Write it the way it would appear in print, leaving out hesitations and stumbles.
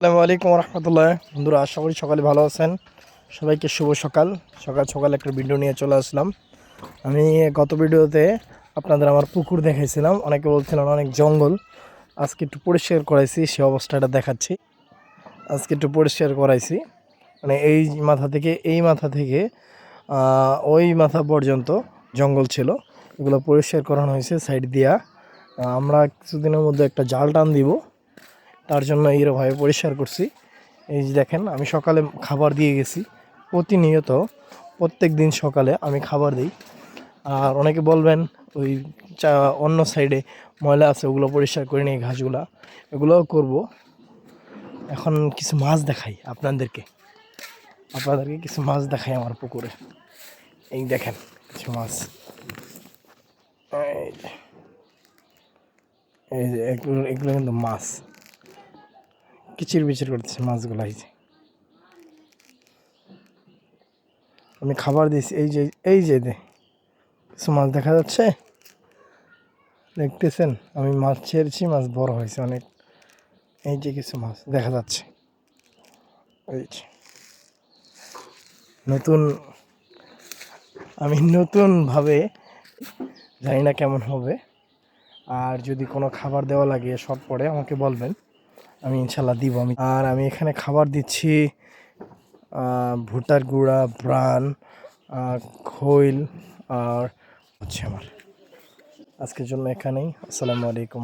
আসসালামু আলাইকুম রহমতুল্লাহ। বন্ধুরা, আশা করি সকালে ভালো আছেন। সবাইকে শুভ সকাল। সকাল সকাল একটা ভিডিও নিয়ে চলে আসলাম। আমি গত ভিডিওতে আপনাদের আমার পুকুর দেখাইছিলাম, অনেকে বলছিলেন অনেক জঙ্গল। আজকে একটু পরিষ্কার করাইছি, সে অবস্থাটা দেখাচ্ছি। আজকে একটু পরিষ্কার করাইছি, মানে এই মাথা থেকে এই মাথা থেকে ওই মাথা পর্যন্ত জঙ্গল ছিল, এগুলো পরিষ্কার করানো হয়েছে সাইড দিয়া। আমরা কিছুদিনের মধ্যে একটা জাল টান দিব, তার জন্য এইরকমভাবে পরিষ্কার করছি। এই যে দেখেন, আমি সকালে খাবার দিয়ে গেছি। প্রতিনিয়ত প্রত্যেক দিন সকালে আমি খাবার দিই। আর অনেকে বলবেন ওই অন্য সাইডে ময়লা আছে, ওগুলো পরিষ্কার করে নিই, ঘাসগুলা এগুলোও করব। এখন কিছু মাছ দেখাই আপনাদেরকে কিছু মাছ দেখাই আমার পুকুরে। এই দেখেন কিছু মাছ, এই যে এই যে এগুলো এগুলো কিন্তু মাছ কিচির বিচির করতেছে মাছগুলো। এই যে আমি খাবার দিয়েছি, এই যে কিছু মাছ দেখা যাচ্ছে, দেখতেছেন? আমি মাছ ছেড়েছি, মাছ বড় হয়েছে অনেক। এই যে কিছু মাছ দেখা যাচ্ছে, এই যে নতুন, আমি নতুনভাবে, জানি না কেমন হবে। আর যদি কোনো খাবার দেওয়া লাগে শর্ট পড়ে আমাকে বলবেন, আমি ইনশাল্লাহ দিব। আমি এখানে খাবার দিচ্ছি ভুট্টার গুঁড়া, ব্রান, খৈল, আর হচ্ছে আমার। আজকের জন্য এখানেই। আসসালামু আলাইকুম।